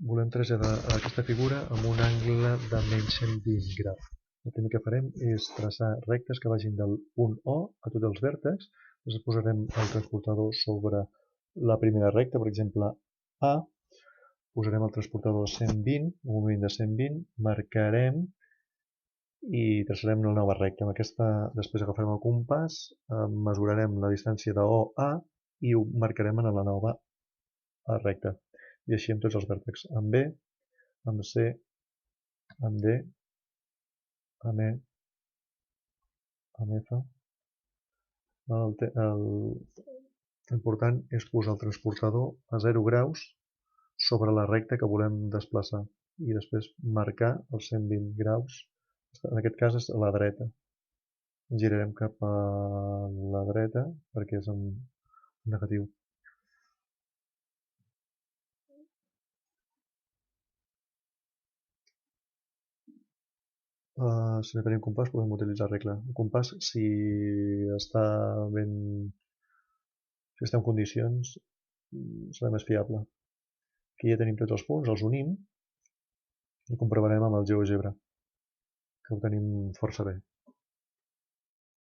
volem traslladar aquesta figura amb un angle de menys 120 graus. El primer que farem és traçar rectes que vagin del punt O a tots els vèrtexs. Després posarem el transportador sobre la primera recta, per exemple A. Posarem el transportador a 120, un moviment de 120, marcarem i traçarem una nova recta. Amb aquesta, després agafarem el compàs, mesurarem la distància de O a i ho marcarem en la nova recta. I així amb tots els vèrtexs, amb B, amb C, amb D, amb E, amb F. L'important és posar el transportador a 0 graus sobre la recta que volem desplaçar i després marcar els 120 graus. En aquest cas és a la dreta. Girarem cap a la dreta perquè és en negatiu. Si no tenim compàs podem utilitzar regle. El compàs, si està en condicions, serà més fiable. Aquí ja tenim tots els punts, els unim i comprovarem amb el GeoGebra, que ho tenim força bé.